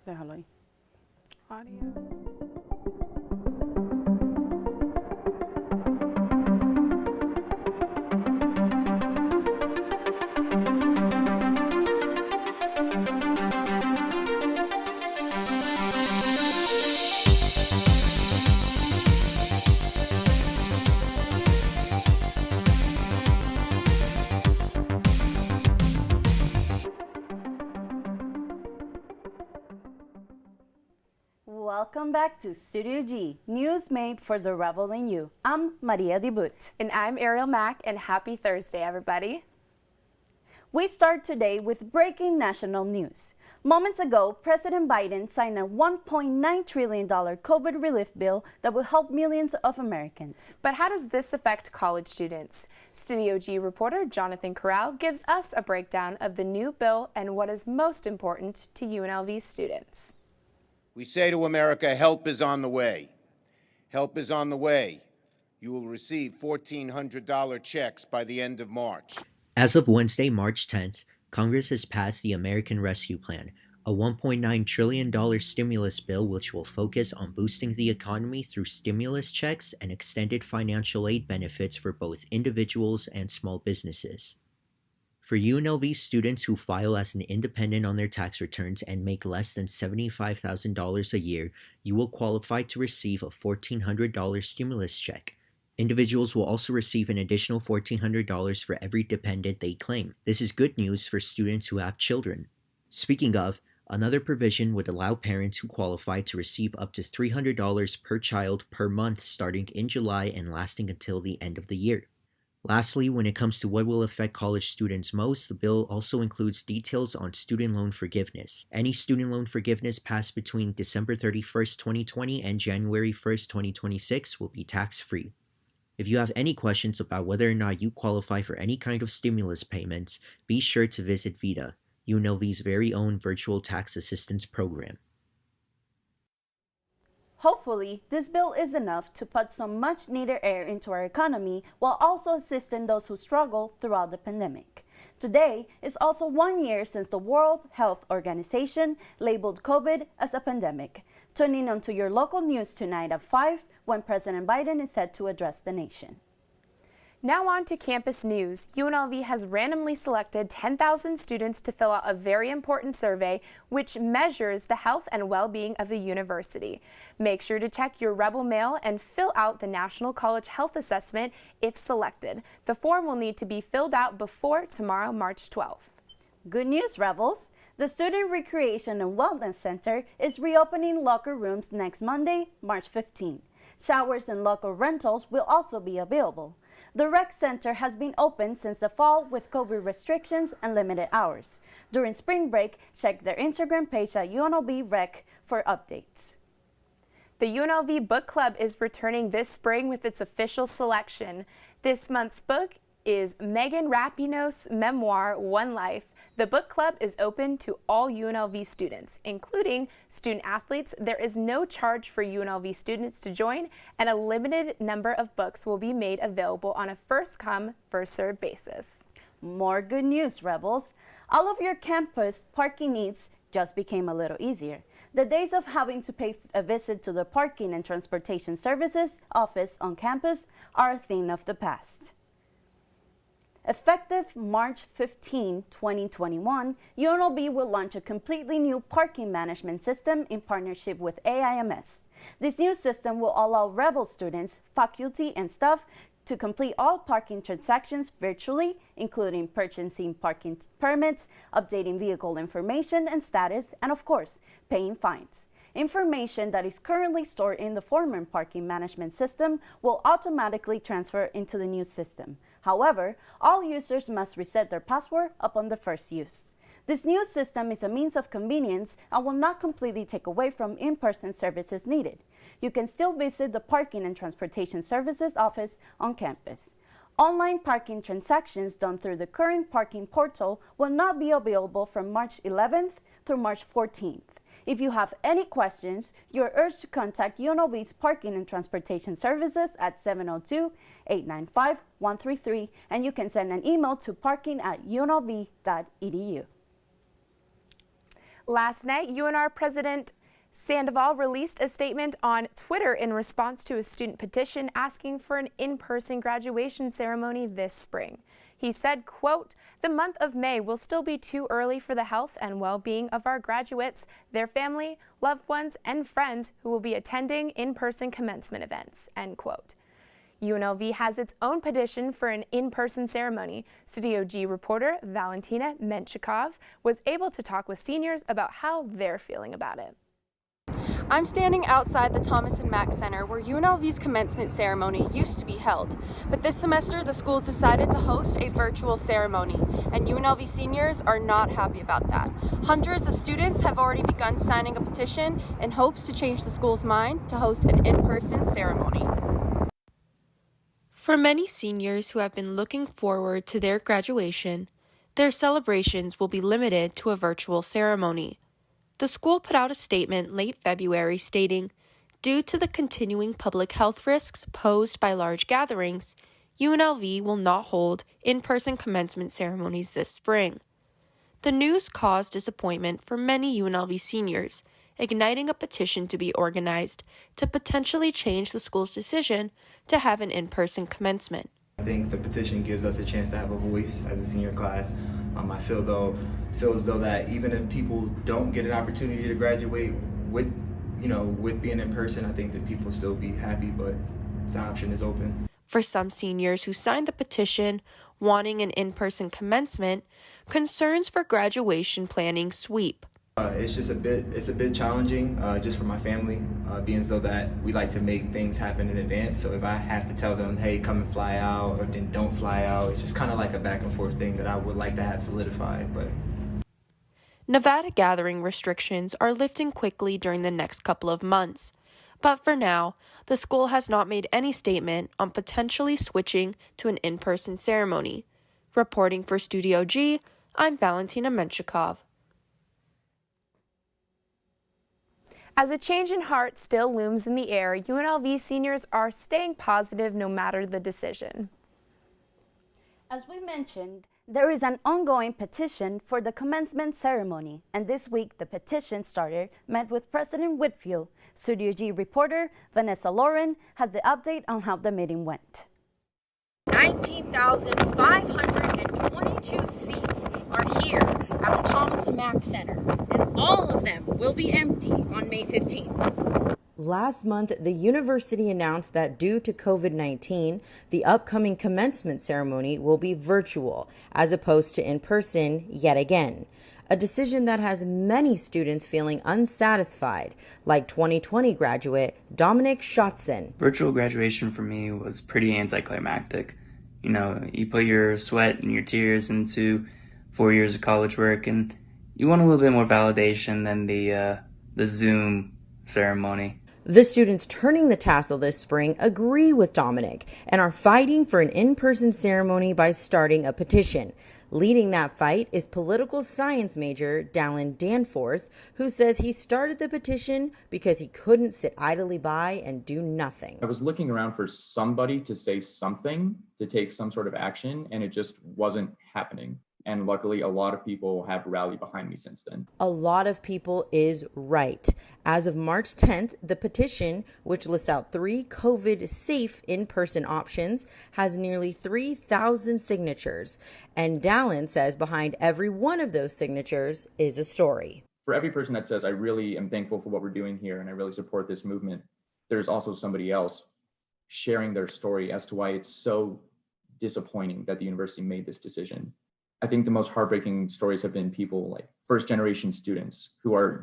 Déjalo ahí. Audio. Welcome back to Studio G, news made for the rebel in you. I'm Maria Dibut. And I'm Ariel Mack, and happy Thursday, everybody. We start today with breaking national news. Moments ago, President Biden signed a $1.9 trillion COVID relief bill that will help millions of Americans. But how does this affect college students? Studio G reporter Jonathan Corral gives us a breakdown of the new bill and what is most important to UNLV students. We say to America, help is on the way. Help is on the way. You will receive $1,400 checks by the end of March. As of Wednesday, March 10th, Congress has passed the American Rescue Plan, a $1.9 trillion stimulus bill which will focus on boosting the economy through stimulus checks and extended financial aid benefits for both individuals and small businesses. For UNLV students who file as an independent on their tax returns and make less than $75,000 a year, you will qualify to receive a $1,400 stimulus check. Individuals will also receive an additional $1,400 for every dependent they claim. This is good news for students who have children. Speaking of, another provision would allow parents who qualify to receive up to $300 per child per month starting in July and lasting until the end of the year. Lastly, when it comes to what will affect college students most, the bill also includes details on student loan forgiveness. Any student loan forgiveness passed between December 31st, 2020 and January 1st, 2026 will be tax-free. If you have any questions about whether or not you qualify for any kind of stimulus payments, be sure to visit VITA, UNLV's very own virtual tax assistance program. Hopefully, this bill is enough to put some much-needed air into our economy while also assisting those who struggle throughout the pandemic. Today is also 1 year since the World Health Organization labeled COVID as a pandemic. Tune in onto your local news tonight at 5 when President Biden is set to address the nation. Now on to campus news. UNLV has randomly selected 10,000 students to fill out a very important survey which measures the health and well-being of the university. Make sure to check your Rebel mail and fill out the National College Health Assessment if selected. The form will need to be filled out before tomorrow, March 12th. Good news, Rebels! The Student Recreation and Wellness Center is reopening locker rooms next Monday, March 15. Showers and local rentals will also be available. The rec center has been open since the fall with COVID restrictions and limited hours. During spring break, check their Instagram page at UNLV Rec for updates. The UNLV Book Club is returning this spring with its official selection. This month's book is Megan Rapinoe's memoir, One Life. The book club is open to all UNLV students, including student athletes. There is no charge for UNLV students to join, and a limited number of books will be made available on a first-come, first-served basis. More good news, Rebels. All of your campus parking needs just became a little easier. The days of having to pay a visit to the Parking and Transportation Services office on campus are a thing of the past. Effective March 15, 2021, UNLV will launch a completely new parking management system in partnership with AIMS. This new system will allow Rebel students, faculty, and staff to complete all parking transactions virtually, including purchasing parking permits, updating vehicle information and status, and of course, paying fines. Information that is currently stored in the former parking management system will automatically transfer into the new system. However, all users must reset their password upon the first use. This new system is a means of convenience and will not completely take away from in-person services needed. You can still visit the Parking and Transportation Services office on campus. Online parking transactions done through the current parking portal will not be available from March 11th through March 14th. If you have any questions, you are urged to contact UNLV's Parking and Transportation Services at 702-895-133, and you can send an email to parking@unlv.edu. Last night, UNR President Sandoval released a statement on Twitter in response to a student petition asking for an in-person graduation ceremony this spring. He said, quote, "The month of May will still be too early for the health and well-being of our graduates, their family, loved ones, and friends who will be attending in-person commencement events," end quote. UNLV has its own petition for an in-person ceremony. Studio G reporter Valentina Menchikov was able to talk with seniors about how they're feeling about it. I'm standing outside the Thomas and Mack Center where UNLV's commencement ceremony used to be held, but this semester the school's decided to host a virtual ceremony, and UNLV seniors are not happy about that. Hundreds of students have already begun signing a petition in hopes to change the school's mind to host an in-person ceremony. For many seniors who have been looking forward to their graduation, their celebrations will be limited to a virtual ceremony. The school put out a statement late February stating, "Due to the continuing public health risks posed by large gatherings, UNLV will not hold in-person commencement ceremonies this spring." The news caused disappointment for many UNLV seniors, igniting a petition to be organized to potentially change the school's decision to have an in-person commencement. I think the petition gives us a chance to have a voice as a senior class. I feel as though that even if people don't get an opportunity to graduate with being in person, I think that people still be happy, but the option is open. For some seniors who signed the petition wanting an in-person commencement, concerns for graduation planning sweep. It's a bit challenging just for my family, being as though that we like to make things happen in advance. So if I have to tell them, hey, come and fly out, or then don't fly out, it's just kind of like a back and forth thing that I would like to have solidified. But Nevada gathering restrictions are lifting quickly during the next couple of months. But for now, the school has not made any statement on potentially switching to an in-person ceremony. Reporting for Studio G, I'm Valentina Menchikov. As a change in heart still looms in the air, UNLV seniors are staying positive no matter the decision. As we mentioned, there is an ongoing petition for the commencement ceremony, and this week the petition starter met with President Whitfield. Studio G reporter Vanessa Lauren has the update on how the meeting went. 19,522 seats are here at the Thomas and Mack Center, and all of them will be empty on May 15th. Last month, the university announced that due to COVID-19, the upcoming commencement ceremony will be virtual, as opposed to in person yet again. A decision that has many students feeling unsatisfied, like 2020 graduate Dominic Schotzen. Virtual graduation for me was pretty anticlimactic. You know, you put your sweat and your tears into 4 years of college work, and you want a little bit more validation than the Zoom ceremony. The students turning the tassel this spring agree with Dominic and are fighting for an in-person ceremony by starting a petition. Leading that fight is political science major Dallin Danforth, who says he started the petition because he couldn't sit idly by and do nothing. I was looking around for somebody to say something, to take some sort of action, and it just wasn't happening. And luckily, a lot of people have rallied behind me since then. A lot of people is right. As of March 10th, the petition, which lists out 3 COVID-safe in-person options, has nearly 3,000 signatures. And Dallin says behind every one of those signatures is a story. For every person that says, I really am thankful for what we're doing here and I really support this movement, there's also somebody else sharing their story as to why it's so disappointing that the university made this decision. I think the most heartbreaking stories have been people like first-generation students who are,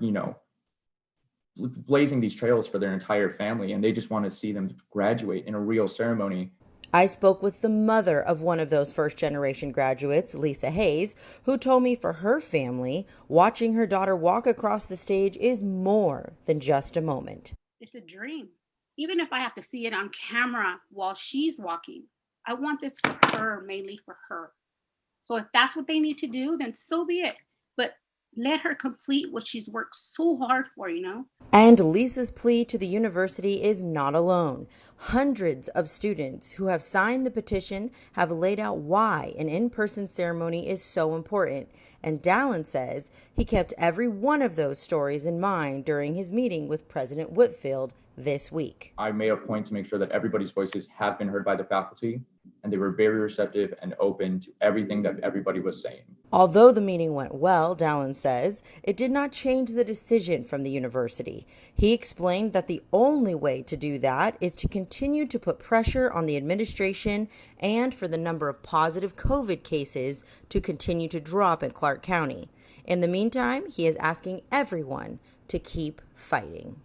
blazing these trails for their entire family, and they just want to see them graduate in a real ceremony. I spoke with the mother of one of those first-generation graduates, Lisa Hayes, who told me for her family, watching her daughter walk across the stage is more than just a moment. It's a dream. Even if I have to see it on camera while she's walking, I want this for her, mainly for her. So if that's what they need to do, then so be it. But let her complete what she's worked so hard for, And Lisa's plea to the university is not alone. Hundreds of students who have signed the petition have laid out why an in-person ceremony is so important And Dallin says he kept every one of those stories in mind during his meeting with President Whitfield this week. I made a point to make sure that everybody's voices have been heard by the faculty, and they were very receptive and open to everything that everybody was saying. Although the meeting went well, Dallin says, it did not change the decision from the university. He explained that the only way to do that is to continue to put pressure on the administration and for the number of positive COVID cases to continue to drop in Clark County. In the meantime, he is asking everyone to keep fighting.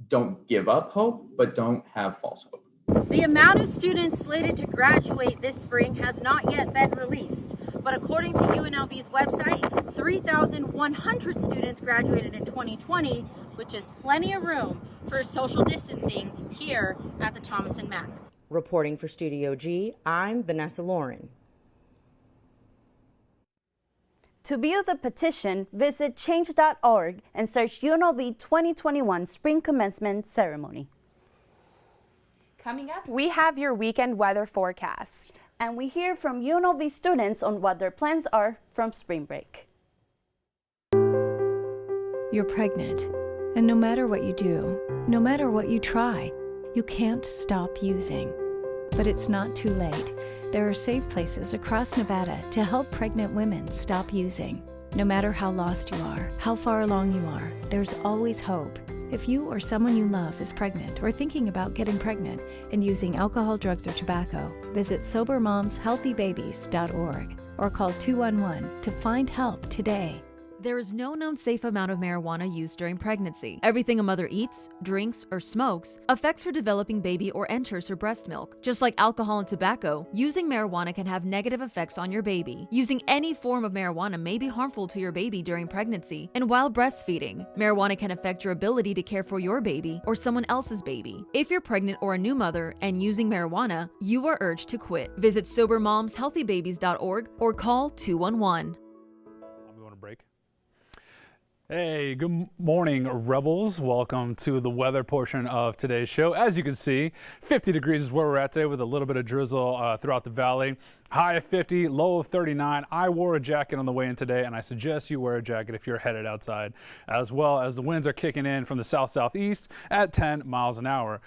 Don't give up hope, but don't have false hope. The amount of students slated to graduate this spring has not yet been released, but according to UNLV's website, 3,100 students graduated in 2020, which is plenty of room for social distancing here at the Thomas & Mack. Reporting for Studio G, I'm Vanessa Lauren. To view the petition, visit change.org and search UNLV 2021 Spring Commencement Ceremony. Coming up, we have your weekend weather forecast. And we hear from UNLV students on what their plans are from spring break. You're pregnant, and no matter what you do, no matter what you try, you can't stop using. But it's not too late. There are safe places across Nevada to help pregnant women stop using. No matter how lost you are, how far along you are, there's always hope. If you or someone you love is pregnant or thinking about getting pregnant and using alcohol, drugs, or tobacco, visit SoberMomsHealthyBabies.org or call 211 to find help today. There is no known safe amount of marijuana used during pregnancy. Everything a mother eats, drinks, or smokes affects her developing baby or enters her breast milk. Just like alcohol and tobacco, using marijuana can have negative effects on your baby. Using any form of marijuana may be harmful to your baby during pregnancy and while breastfeeding. Marijuana can affect your ability to care for your baby or someone else's baby. If you're pregnant or a new mother and using marijuana, you are urged to quit. Visit SoberMomsHealthyBabies.org or call 211. I'm going to break. Hey, good morning, Rebels. Welcome to the weather portion of today's show. As you can see, 50 degrees is where we're at today with a little bit of drizzle throughout the valley. High of 50, low of 39. I wore a jacket on the way in today, and I suggest you wear a jacket if you're headed outside, as well as the winds are kicking in from the south-southeast at 10 miles an hour.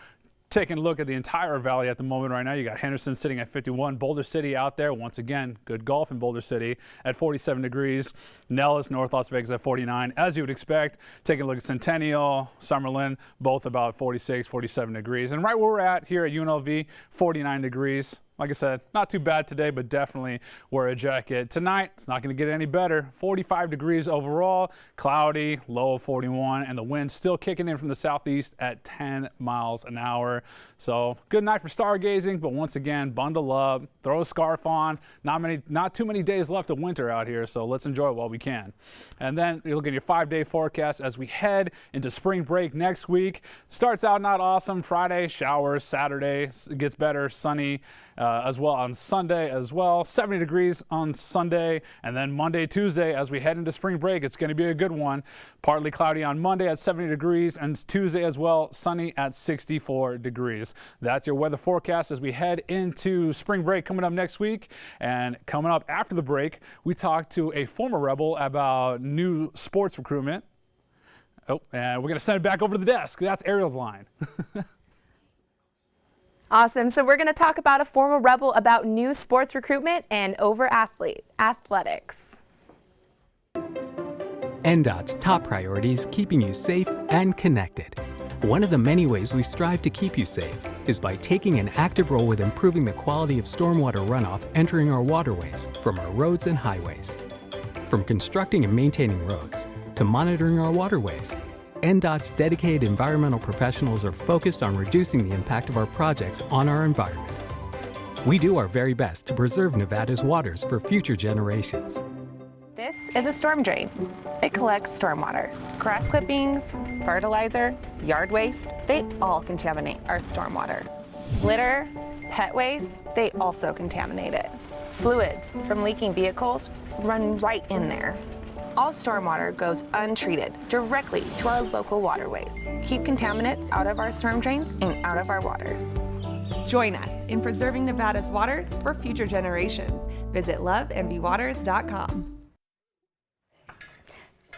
Taking a look at the entire valley at the moment right now, you got Henderson sitting at 51, Boulder City out there, once again, good golf in Boulder City at 47 degrees, Nellis, North Las Vegas at 49, as you would expect. Taking a look at Centennial, Summerlin, both about 46, 47 degrees. And right where we're at here at UNLV, 49 degrees. Like I said, not too bad today, but definitely wear a jacket. Tonight, it's not going to get any better. 45 degrees overall, cloudy, low of 41, and the wind still kicking in from the southeast at 10 miles an hour. So good night for stargazing, but once again, bundle up, throw a scarf on. Not too many days left of winter out here, so let's enjoy it while we can. And then you look at your 5-day forecast as we head into spring break next week. Starts out not awesome. Friday, showers. Saturday, it gets better, sunny. As well on Sunday as well, 70 degrees on Sunday, and then Monday, Tuesday, as we head into spring break, it's going to be a good one. Partly cloudy on Monday at 70 degrees, and Tuesday as well, sunny at 64 degrees. That's your weather forecast as we head into spring break coming up next week. And coming up after the break, we talk to a former Rebel about new sports recruitment. Oh, and we're going to send it back over to the desk. That's Ariel's line. Awesome. So we're going to talk about a former Rebel about new sports recruitment and athletics. NDOT's top priority is keeping you safe and connected. One of the many ways we strive to keep you safe is by taking an active role with improving the quality of stormwater runoff entering our waterways from our roads and highways. From constructing and maintaining roads to monitoring our waterways, NDOT's dedicated environmental professionals are focused on reducing the impact of our projects on our environment. We do our very best to preserve Nevada's waters for future generations. This is a storm drain. It collects stormwater. Grass clippings, fertilizer, yard waste, they all contaminate our stormwater. Litter, pet waste, they also contaminate it. Fluids from leaking vehicles run right in there. All stormwater goes untreated directly to our local waterways. Keep contaminants out of our storm drains and out of our waters. Join us in preserving Nevada's waters for future generations. Visit lovenvwaters.com.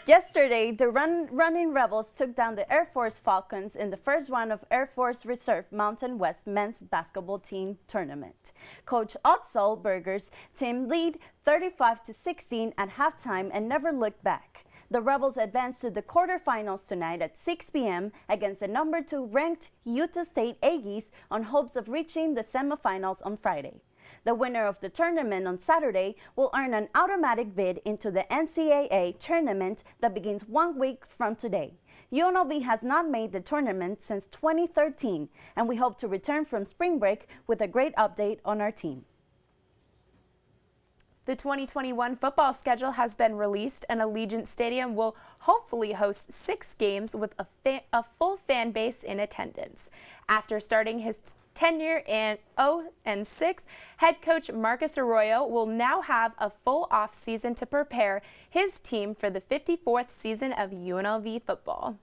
Yesterday, the running Rebels took down the Air Force Falcons in the first round of Air Force Reserve Mountain West men's basketball team tournament. Coach Otzelberger's team lead 35-16 at halftime and never looked back. The Rebels advanced to the quarterfinals tonight at 6 p.m. against the number 2 ranked Utah State Aggies on hopes of reaching the semifinals on Friday. The winner of the tournament on Saturday will earn an automatic bid into the NCAA tournament that begins 1 week from today. UNLV has not made the tournament since 2013, and we hope to return from spring break with a great update on our team. The 2021 football schedule has been released, and Allegiant Stadium will hopefully host 6 games with a full fan base in attendance. After starting his tenure in 0-6, head coach Marcus Arroyo will now have a full off-season to prepare his team for the 54th season of UNLV football.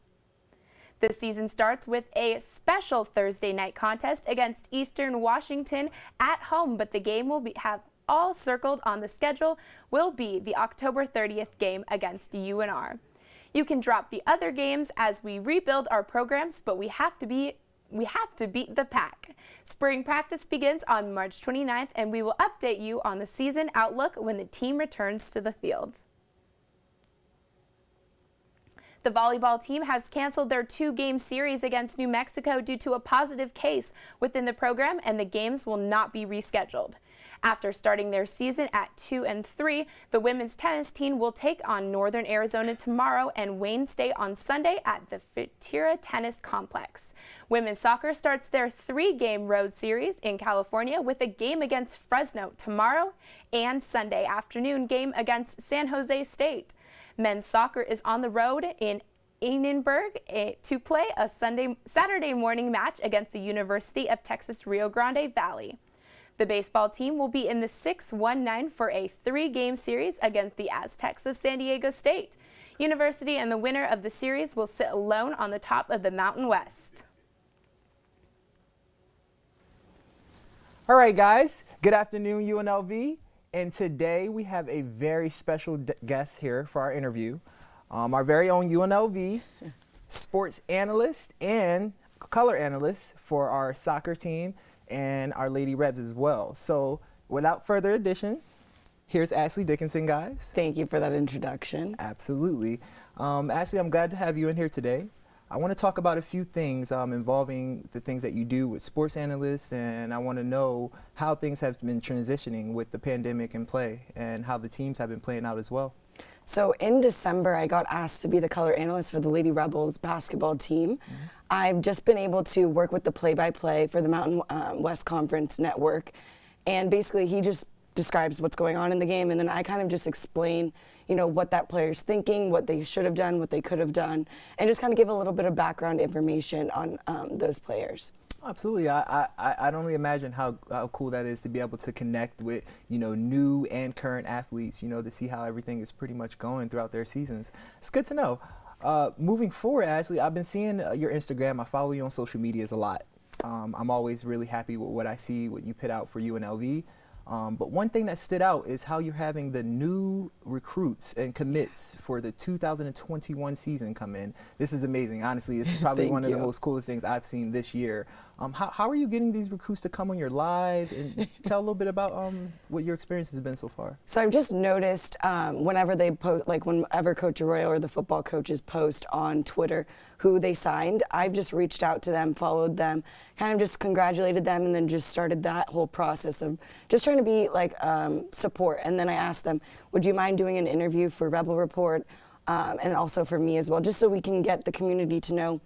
The season starts with a special Thursday night contest against Eastern Washington at home, but the game will have all circled on the schedule will be the October 30th game against UNR. You can drop the other games as we rebuild our programs, but we have to beat the pack. Spring practice begins on March 29th, and we will update you on the season outlook when the team returns to the field. The volleyball team has canceled their 2-game series against New Mexico due to a positive case within the program, and the games will not be rescheduled. After starting their season at 2-3, the women's tennis team will take on Northern Arizona tomorrow and Wayne State on Sunday at the Futira Tennis Complex. Women's soccer starts their 3-game road series in California with a game against Fresno tomorrow and Sunday afternoon game against San Jose State. Men's soccer is on the road in Annenberg to play a Saturday morning match against the University of Texas Rio Grande Valley. The baseball team will be in the 6-1-9 for a 3-game series against the Aztecs of San Diego State University, and the winner of the series will sit alone on the top of the Mountain West. All right, guys. Good afternoon, UNLV. And today we have a very special guest here for our interview. Our very own UNLV sports analyst and color analyst for our soccer team and our Lady Rebs as well. So without further ado, here's Ashley Dickinson, guys. Thank you for that introduction. Absolutely. Ashley, I'm glad to have you in here today. I want to talk about a few things involving the things that you do with sports analysts, and I want to know how things have been transitioning with the pandemic in play and how the teams have been playing out as well. So in December, I got asked to be the color analyst for the Lady Rebels basketball team. Mm-hmm. I've just been able to work with the play-by-play for the Mountain West Conference Network, and basically he just describes what's going on in the game, and then I kind of just explain, you know, what that player's thinking, what they should have done, what they could have done, and just kind of give a little bit of background information on those players. Absolutely. I'd only imagine how cool that is to be able to connect with, you know, new and current athletes, you know, to see how everything is pretty much going throughout their seasons. It's good to know. Moving forward, Ashley, I've been seeing your Instagram. I follow you on social medias a lot. I'm always really happy with what I see, what you put out for UNLV. But one thing that stood out is how you're having the new recruits and commits for the 2021 season come in. This is amazing. Honestly, it's probably one of the most coolest things I've seen this year. How are you getting these recruits to come on your live? And tell a little bit about what your experience has been so far. So I've just noticed whenever they post, like whenever Coach Arroyo or the football coaches post on Twitter who they signed, I've just reached out to them, followed them, kind of just congratulated them, and then just started that whole process of just trying to be like support. And then I asked them, would you mind doing an interview for Rebel Report and also for me as well, just so we can get the community to know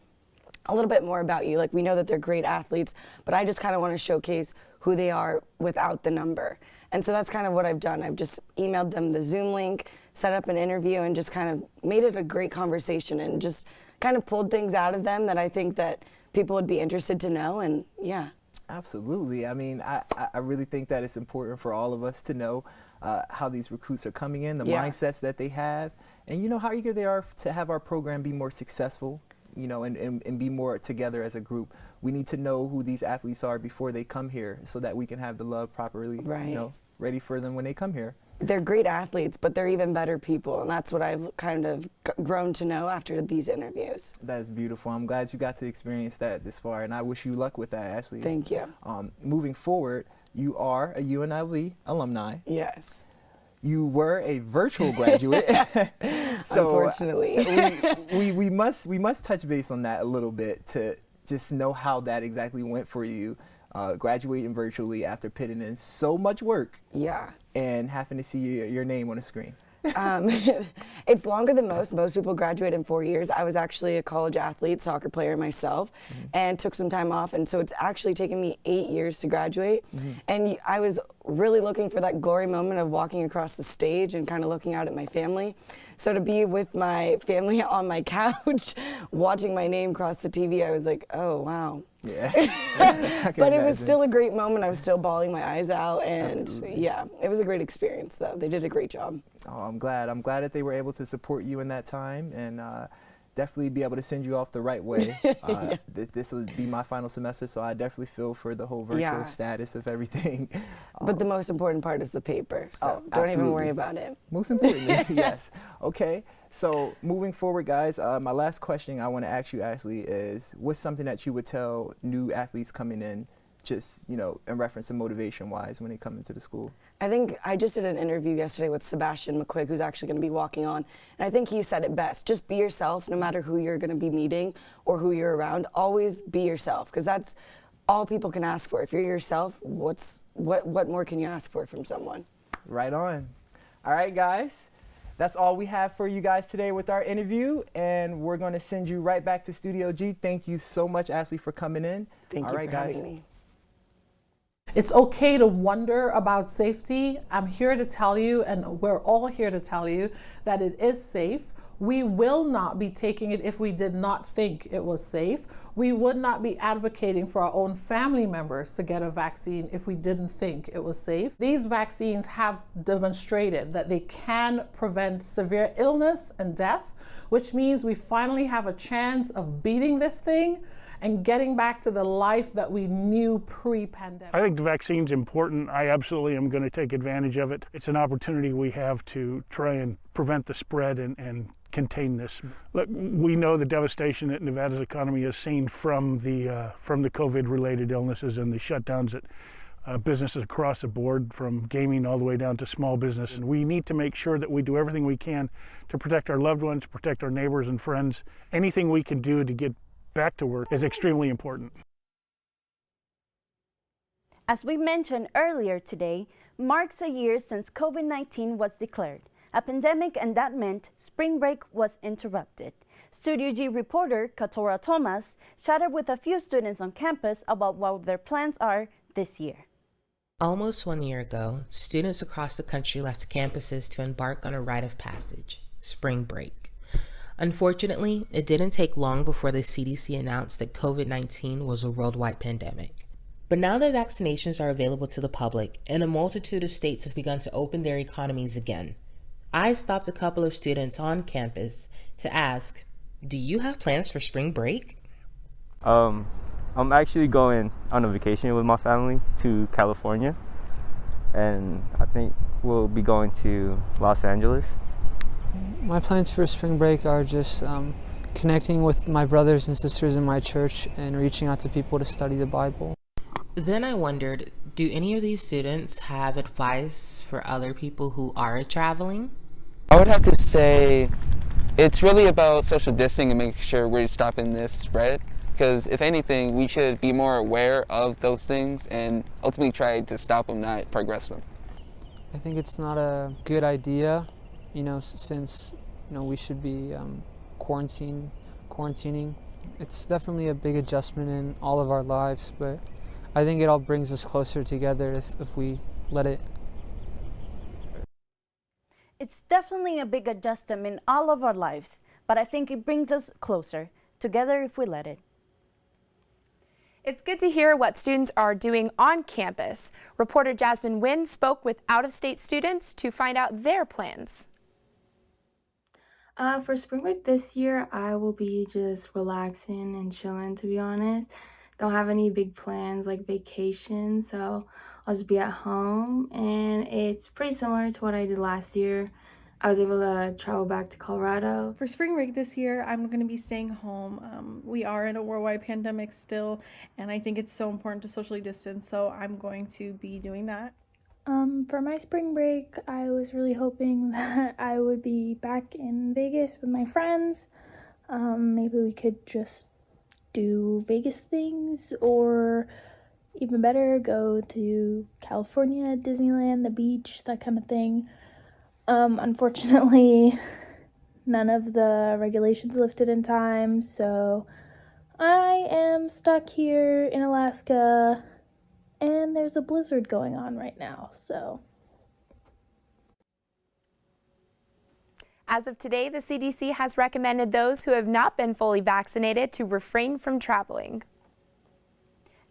a little bit more about you. Like, we know that they're great athletes, but I just kind of want to showcase who they are without the number. And so that's kind of what I've done. I've just emailed them the Zoom link, set up an interview, and just kind of made it a great conversation and just kind of pulled things out of them that I think that people would be interested to know. And yeah. Absolutely. I mean, I really think that it's important for all of us to know how these recruits are coming in, the mindsets that they have, and you know how eager they are to have our program be more successful, you know, and be more together as a group. We need to know who these athletes are before they come here so that we can have the love properly, you know, ready for them when they come here. they're great athletes, but they're even better people, and that's what I've kind of grown to know after these interviews. That is beautiful. I'm glad you got to experience that this far, and I wish you luck with that, Ashley. Thank you. Moving forward, you are a UNLV alumni. Yes. You were a virtual graduate. So unfortunately. we must touch base on that a little bit to just know how that exactly went for you, graduating virtually after putting in so much work. Yeah. And having to see your name on a screen. It's longer than most. Most people graduate in 4 years. I was actually a college athlete, soccer player myself, and took some time off. And so it's actually taken me 8 years to graduate. And I was really looking for that glory moment of walking across the stage and kind of looking out at my family. So to be with my family on my couch, watching my name cross the TV, I was like, oh, wow. Yeah. But it was still a great moment. I was still bawling my eyes out, and Absolutely. yeah, it was a great experience though. They did a great job. Oh, I'm glad that they were able to support you in that time, and definitely be able to send you off the right way. This will be my final semester, so I definitely feel for the whole virtual status of everything. But the most important part is the paper, so don't even worry about it. Most importantly, yes. Okay, so moving forward, guys, my last question I want to ask you, Ashley, is what's something that you would tell new athletes coming in, just, in reference to motivation-wise when they come into the school? I think I just did an interview yesterday with Sebastian McQuigg, who's actually going to be walking on, and I think he said it best. Just be yourself, no matter who you're going to be meeting or who you're around. Always be yourself, because that's all people can ask for. If you're yourself, what more can you ask for from someone? Right on. All right, guys. That's all we have for you guys today with our interview, and we're going to send you right back to Studio G. Thank you so much, Ashley, for coming in. Thank you for having me. It's okay to wonder about safety. I'm here to tell you, and we're all here to tell you, that it is safe. We will not be taking it if we did not think it was safe. We would not be advocating for our own family members to get a vaccine if we didn't think it was safe. These vaccines have demonstrated that they can prevent severe illness and death, which means we finally have a chance of beating this thing and getting back to the life that we knew pre-pandemic. I think the vaccine's important. I absolutely am going to take advantage of it. It's an opportunity we have to try and prevent the spread and contain this. Look, we know the devastation that Nevada's economy has seen from the COVID-related illnesses and the shutdowns at businesses across the board, from gaming all the way down to small business. And we need to make sure that we do everything we can to protect our loved ones, to protect our neighbors and friends. Anything we can do to get back to work is extremely important. As we mentioned earlier today, marks a year since COVID-19 was declared a pandemic, and that meant spring break was interrupted. Studio G reporter Katora Thomas chatted with a few students on campus about what their plans are this year. Almost 1 year ago, students across the country left campuses to embark on a rite of passage, spring break. Unfortunately, it didn't take long before the CDC announced that COVID-19 was a worldwide pandemic. But now that vaccinations are available to the public and a multitude of states have begun to open their economies again, I stopped a couple of students on campus to ask, do you have plans for spring break? I'm actually going on a vacation with my family to California, and I think we'll be going to Los Angeles. My plans for spring break are just connecting with my brothers and sisters in my church and reaching out to people to study the Bible. Then I wondered, do any of these students have advice for other people who are traveling? I would have to say it's really about social distancing and making sure we're stopping this spread. Because if anything, we should be more aware of those things and ultimately try to stop them, not progress them. I think it's not a good idea, since we should be quarantining. It's definitely a big adjustment in all of our lives, but I think it all brings us closer together if we let it. It's definitely a big adjustment in all of our lives, but I think it brings us closer together if we let it. It's good to hear what students are doing on campus. Reporter Jasmine Wynn spoke with out-of-state students to find out their plans. For spring break this year, I will be just relaxing and chilling, to be honest. Don't have any big plans like vacation, so I'll just be at home, and it's pretty similar to what I did last year. I was able to travel back to Colorado. For spring break this year, I'm going to be staying home. We are in a worldwide pandemic still, and I think it's so important to socially distance, so I'm going to be doing that. For my spring break, I was really hoping that I would be back in Vegas with my friends. Maybe we could just do Vegas things, or even better, go to California, Disneyland, the beach, that kind of thing. Unfortunately, none of the regulations lifted in time, so I am stuck here in Alaska, and there's a blizzard going on right now, so. As of today, the CDC has recommended those who have not been fully vaccinated to refrain from traveling.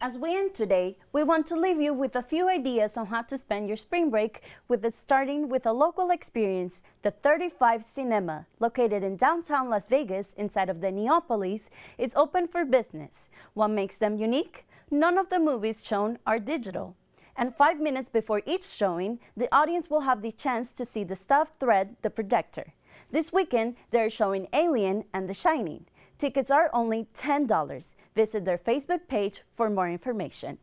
As we end today, we want to leave you with a few ideas on how to spend your spring break, starting with a local experience. The 35 Cinema, located in downtown Las Vegas inside of the Neopolis, is open for business. What makes them unique? None of the movies shown are digital. And 5 minutes before each showing, the audience will have the chance to see the stuffed thread, the projector. This weekend, they're showing Alien and The Shining. Tickets are only $10. Visit their Facebook page for more information.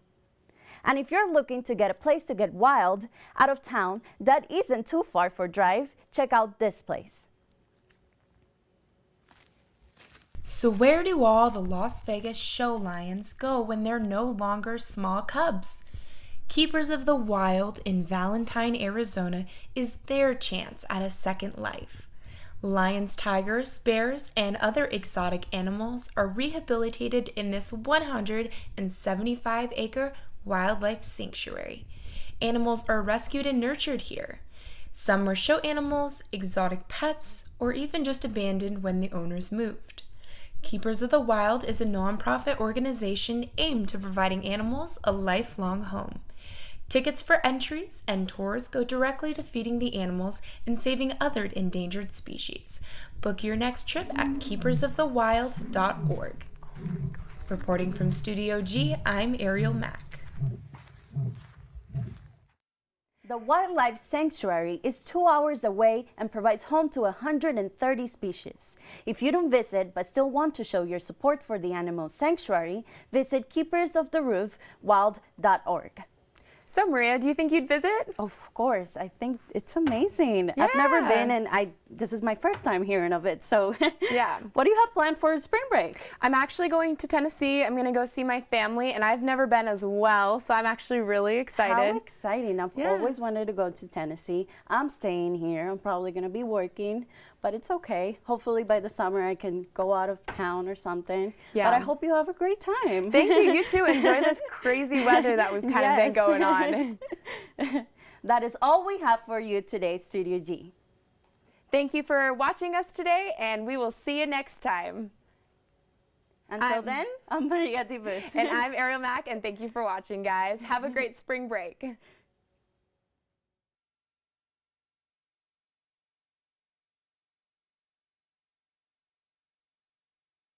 And if you're looking to get a place to get wild out of town that isn't too far for drive, check out this place. So where do all the Las Vegas show lions go when they're no longer small cubs? Keepers of the Wild in Valentine, Arizona is their chance at a second life. Lions, tigers, bears, and other exotic animals are rehabilitated in this 175-acre wildlife sanctuary. Animals are rescued and nurtured here. Some were show animals, exotic pets, or even just abandoned when the owners moved. Keepers of the Wild is a nonprofit organization aimed to providing animals a lifelong home. Tickets for entries and tours go directly to feeding the animals and saving other endangered species. Book your next trip at keepersofthewild.org. Reporting from Studio G, I'm Ariel Mack. The Wildlife Sanctuary is 2 hours away and provides home to 130 species. If you don't visit but still want to show your support for the animal sanctuary, visit keepersofthewild.org. So Maria, do you think you'd visit? Of course. I think it's amazing. Yeah. I've never been, and this is my first time hearing of it. So yeah. What do you have planned for spring break? I'm actually going to Tennessee. I'm going to go see my family, and I've never been as well, so I'm actually really excited. How exciting. I've always wanted to go to Tennessee. I'm staying here. I'm probably going to be working, but it's okay. Hopefully by the summer I can go out of town or something. Yeah. But I hope you have a great time. Thank you. You too. Enjoy this crazy weather that we've kind of been going on. That is all we have for you today, Studio G. Thank you for watching us today, and we will see you next time. Until then, I'm Maria Dibut. And I'm Ariel Mack, and thank you for watching, guys. Have a great spring break.